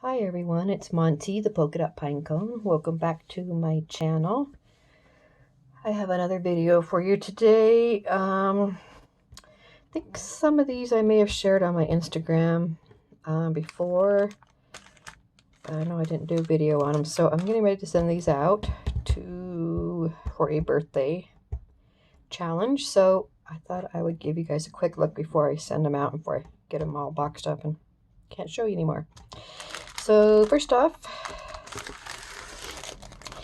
Hi everyone, it's Monty, the Polka Dot Pinecone. Welcome back to my channel. I have another video for you today. I think some of these I may have shared on my Instagram before, but I know I didn't do a video on them, so I'm getting ready to send these out for a birthday challenge. So I thought I would give you guys a quick look before I send them out, before I get them all boxed up and can't show you anymore. So first off,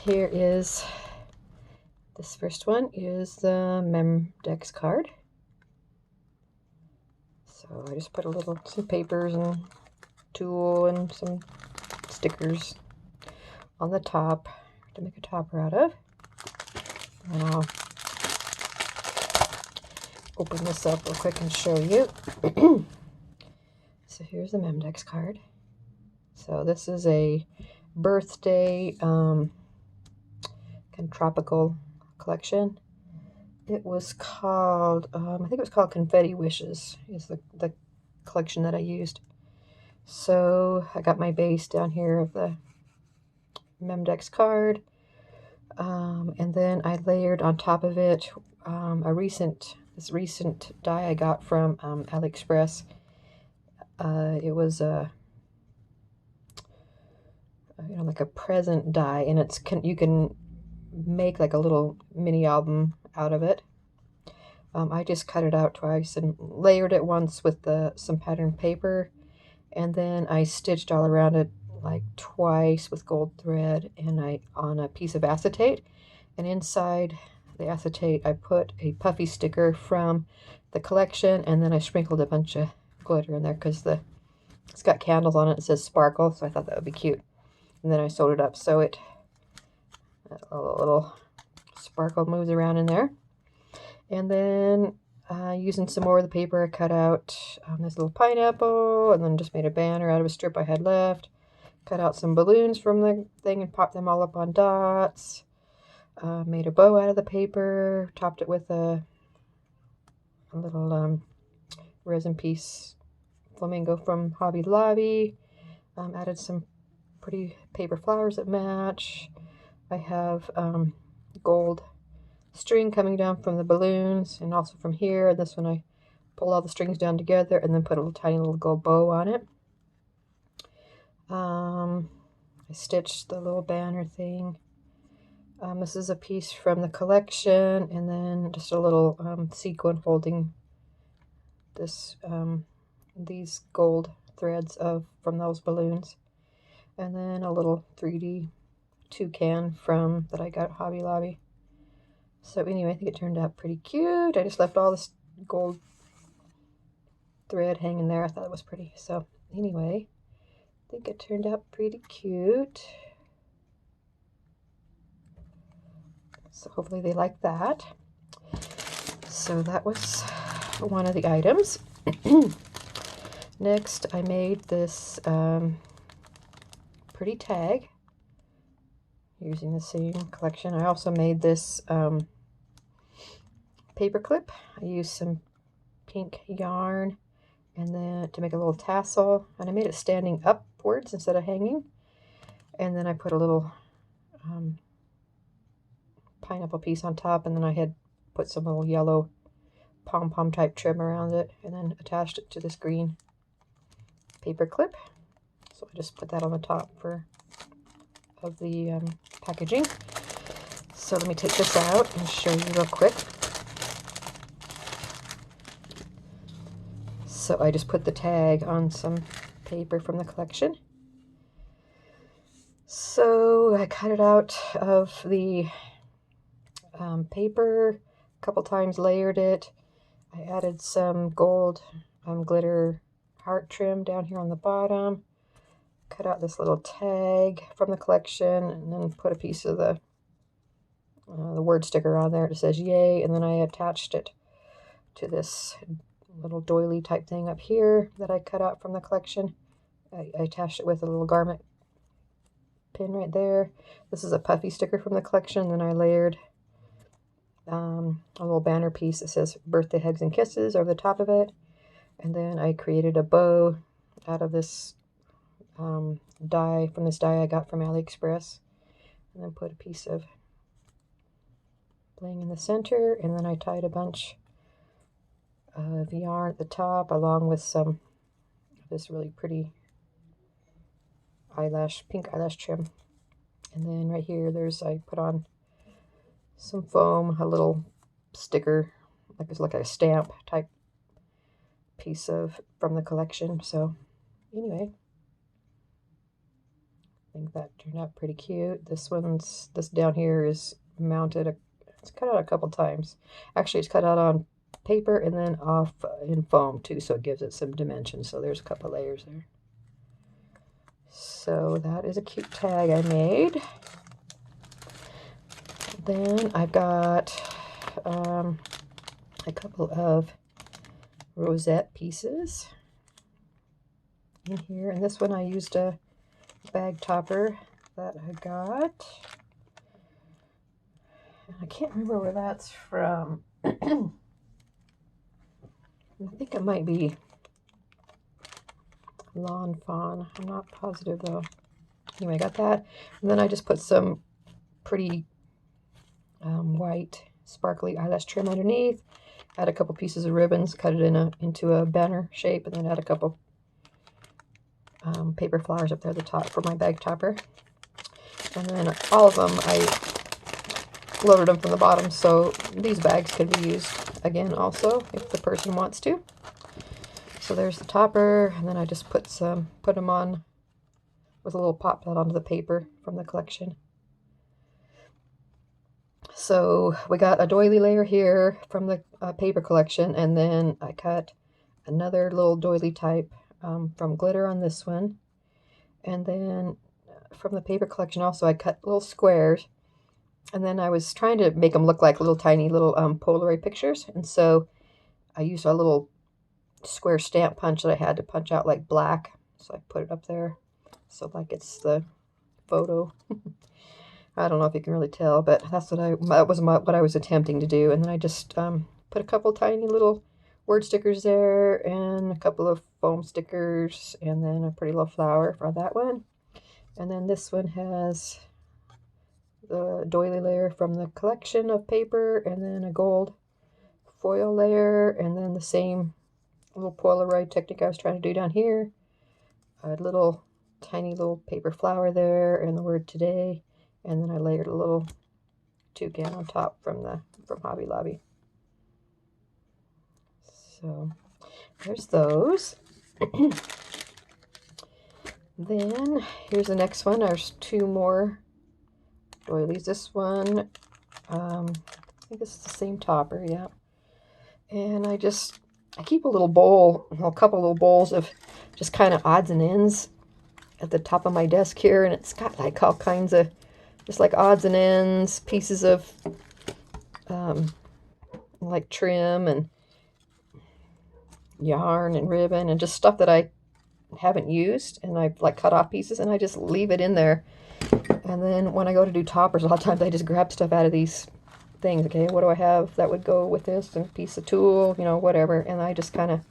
here is, this first one is the Memdex card. So I just put some papers and tulle and some stickers on the top to make a topper out of. And I'll open this up real quick and show you. So here's the Memdex card. So this is a birthday kind of tropical collection. It was called, I think it was called Confetti Wishes, is the collection that I used. So I got my base down here of the Memdex card, and then I layered on top of it this recent die I got from AliExpress. It was like a present die, and you can make like a little mini album out of it. I just cut it out twice and layered it once with some pattern paper, and then I stitched all around it like twice with gold thread and on a piece of acetate. And inside the acetate I put a puffy sticker from the collection, and then I sprinkled a bunch of glitter in there because it's got candles on it. It says sparkle, so I thought that would be cute. And then I sewed it up so a little sparkle moves around in there. And then using some more of the paper, I cut out this little pineapple, and then just made a banner out of a strip I had left. Cut out some balloons from the thing and popped them all up on dots. Made a bow out of the paper, topped it with a little resin piece flamingo from Hobby Lobby. Added some pretty paper flowers that match. I have gold string coming down from the balloons and also from here. This one I pulled all the strings down together and then put a tiny little gold bow on it. I stitched the little banner thing. This is a piece from the collection, and then just a little sequin holding these gold threads from those balloons, and then a little 3D toucan that I got at Hobby Lobby. So anyway, I think it turned out pretty cute. I just left all this gold thread hanging there. I thought it was pretty. So anyway, I think it turned out pretty cute. So hopefully they like that. So that was one of the items. Next, I made this pretty tag using the same collection. I also made this paper clip. I used some pink yarn and then to make a little tassel, and I made it standing upwards instead of hanging. And then I put a little pineapple piece on top, and then I had put some little yellow pom-pom type trim around it, and then attached it to this green paper clip. So I just put that on the top of the packaging. So let me take this out and show you real quick. So I just put the tag on some paper from the collection. So I cut it out of the paper a couple times, layered it. I added some gold glitter heart trim down here on the bottom. Cut out this little tag from the collection, and then put a piece of the word sticker on there. It says yay, and then I attached it to this little doily type thing up here that I cut out from the collection. I attached it with a little garment pin right there. This is a puffy sticker from the collection. Then I layered a little banner piece that says birthday hugs and kisses over the top of it. And then I created a bow out of this die from this die I got from AliExpress, and then put a piece of bling in the center, and then I tied a bunch of yarn at the top along with some of this really pretty pink eyelash trim. And then right here I put on some foam, a little sticker, like it's like a stamp type piece from the collection. So anyway, I think that turned out pretty cute. This down here is mounted, it's cut out a couple times. Actually, it's cut out on paper and then off in foam too, so it gives it some dimension. So there's a couple layers there. So that is a cute tag I made. Then I've got a couple of rosette pieces in here, and this one I used a bag topper that I got. I can't remember where that's from. I think it might be Lawn Fawn. I'm not positive though. Anyway, I got that, and then I just put some pretty white sparkly eyelash trim underneath. Add a couple pieces of ribbons, cut it into a banner shape, and then add a couple paper flowers up there at the top for my bag topper. And then all of them, I loaded them from the bottom, so these bags can be used again also if the person wants to. So there's the topper, and then I just put them on with a little pop dot onto the paper from the collection. So we got a doily layer here from the paper collection, and then I cut another little doily type from glitter on this one. And then from the paper collection also I cut little squares, and then I was trying to make them look like tiny little Polaroid pictures, and so I used a little square stamp punch that I had to punch out like black, so I put it up there so like it's the photo. I don't know if you can really tell, but that was what I was attempting to do. And then I just put a couple tiny little word stickers there and a couple of foam stickers, and then a pretty little flower for that one. And then this one has the doily layer from the collection of paper, and then a gold foil layer, and then the same little Polaroid technique I was trying to do down here. A tiny little paper flower there, and the word today. And then I layered a little toucan on top from Hobby Lobby. So there's those. Then here's the next one. There's two more doilies. This one, I think this is the same topper, yeah. And I keep a couple little bowls of just kind of odds and ends at the top of my desk here, and it's got like all kinds of just like odds and ends, pieces of like trim and yarn and ribbon and just stuff that I haven't used, and I've like cut off pieces, and I just leave it in there. And then when I go to do toppers, a lot of times I just grab stuff out of these things. Okay, what do I have that would go with this? And a piece of tulle, whatever. And I just kind of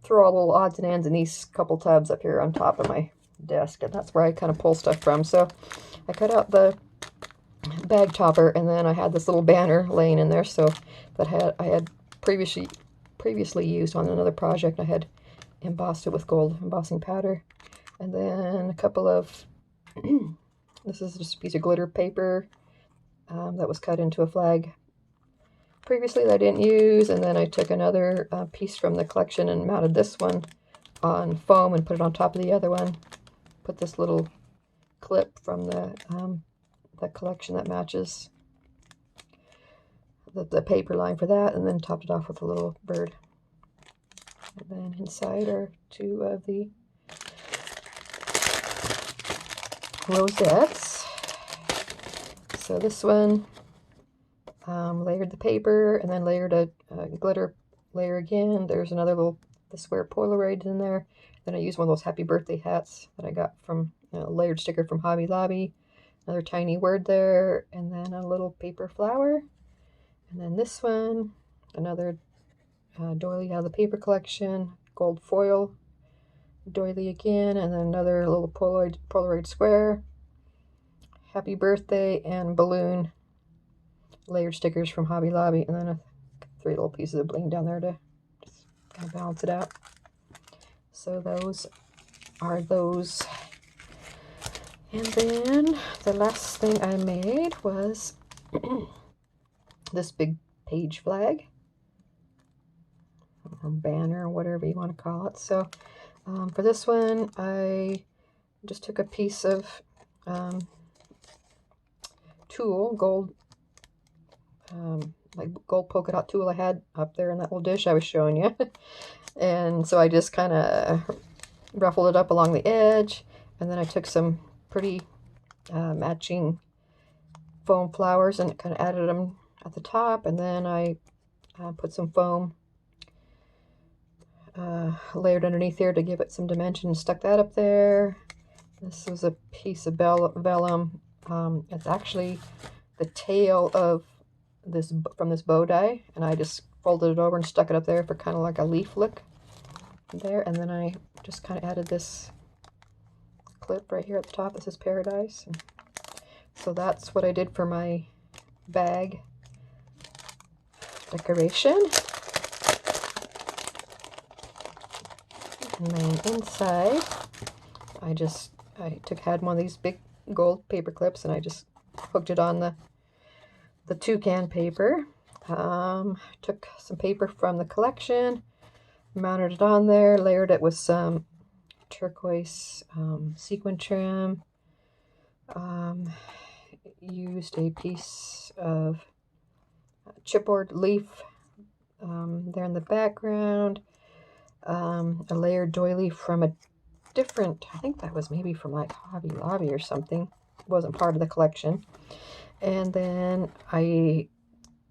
throw all the little odds and ends in these couple tubs up here on top of my desk, and that's where I kind of pull stuff from. So I cut out the bag topper, and then I had this little banner laying in there, so that I had previously used on another project. I had embossed it with gold embossing powder, and then a couple of this is just a piece of glitter paper that was cut into a flag previously that I didn't use, and then I took another piece from the collection and mounted this one on foam and put it on top of the other one. Put this little clip from the collection that matches the paper line for that, and then topped it off with a little bird. And then inside are two of the rosettes. So this one layered the paper and then layered a glitter layer again. There's another the square Polaroids in there. Then I used one of those happy birthday hats that I got from a layered sticker from Hobby Lobby. Another tiny word there, and then a little paper flower. And then this one, another doily out of the paper collection, gold foil doily again, and then another little Polaroid square, happy birthday, and balloon layered stickers from Hobby Lobby, and then 3 little pieces of bling down there to just kind of balance it out. So those are those. And then the last thing I made was this big page flag, or banner, or whatever you want to call it. So for this one, I just took a piece of tulle, gold, like gold polka dot tulle I had up there in that little dish I was showing you. And so I just kind of ruffled it up along the edge, and then I took some pretty matching foam flowers and kind of added them at the top, and then I put some foam layered underneath here to give it some dimension, stuck that up there. This was a piece of vellum. It's actually the tail of this from this bow die, and I just folded it over and stuck it up there for kind of like a leaf look there. And then I just kind of added this clip right here at the top that says Paradise. And so that's what I did for my bag decoration. And then inside, I had one of these big gold paper clips, and I just hooked it on the toucan paper. Took some paper from the collection, mounted it on there, layered it with some turquoise sequin trim. Used a piece of chipboard leaf there in the background. A layered doily from a different, I think that was maybe from like Hobby Lobby or something. It wasn't part of the collection. And then I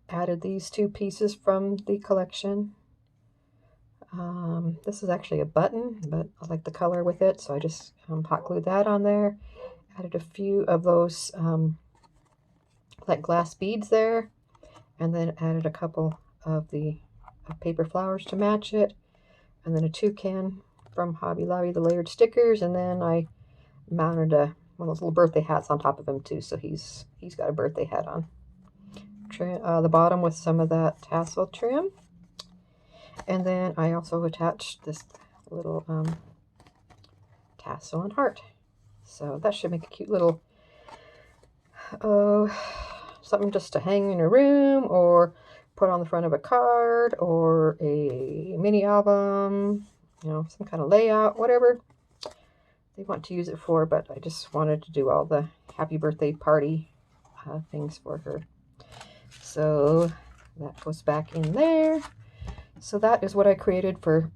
added these 2 pieces from the collection. This is actually a button, but I like the color with it, so I just hot glued that on there. Added a few of those like glass beads there, and then added a couple of the paper flowers to match it, and then a toucan from Hobby Lobby, the layered stickers, and then I mounted one of those little birthday hats on top of him too, so he's got a birthday hat on. The bottom with some of that tassel trim, and then I also attached this little tassel and heart. So that should make a cute little something just to hang in a room, or put on the front of a card, or a mini album, you know, some kind of layout, whatever they want to use it for. But I just wanted to do all the happy birthday party things for her. So that goes back in there. So that is what I created for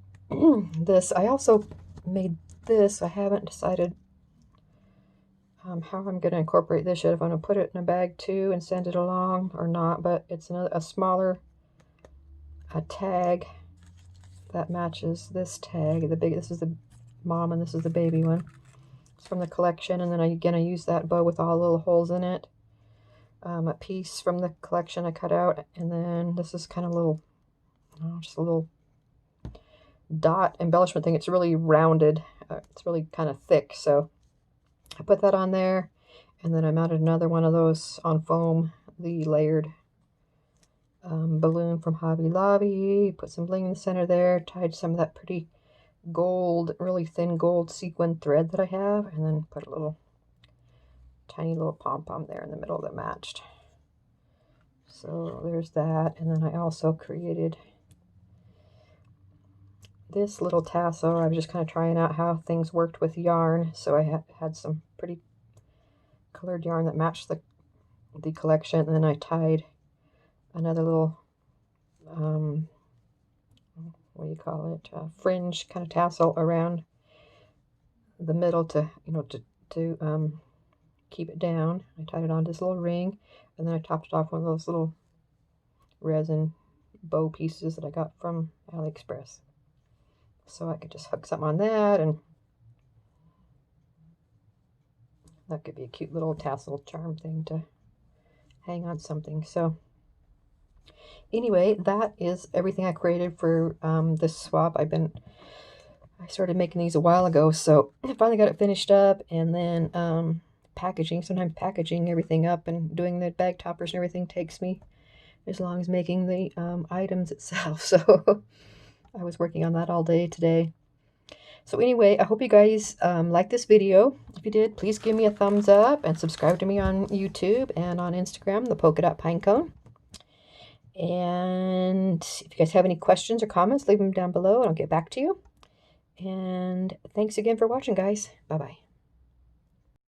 this. I also made this. I haven't decided how I'm going to incorporate this yet, if I'm going to put it in a bag too and send it along or not, but it's a smaller tag that matches this tag. This is the mom and this is the baby one. It's from the collection, and then I use that bow with all the little holes in it. A piece from the collection I cut out, and then this is kind of just a little dot embellishment thing. It's really rounded. It's really kind of thick, so I put that on there, and then I mounted another one of those on foam, the layered balloon from Hobby Lobby, put some bling in the center there, tied some of that pretty gold, really thin gold sequin thread that I have, and then put a little tiny little pom-pom there in the middle that matched. So there's that, and then I also created this little tassel. I was just kind of trying out how things worked with yarn, so I had some pretty colored yarn that matched the collection, and then I tied another little what do you call it, fringe kind of tassel around the middle to keep it down. I tied it onto this little ring, and then I topped it off with one of those little resin bow pieces that I got from AliExpress. So I could just hook something on that, and that could be a cute little tassel charm thing to hang on something. So anyway, that is everything I created for this swap. I started making these a while ago, so I finally got it finished up, and then sometimes packaging everything up and doing the bag toppers and everything takes me as long as making the items itself. So I was working on that all day today. So anyway, I hope you guys like this video. If you did, please give me a thumbs up and subscribe to me on YouTube and on Instagram, the Polka Dot Pinecone. And if you guys have any questions or comments, leave them down below and I'll get back to you. And thanks again for watching, guys. Bye-bye.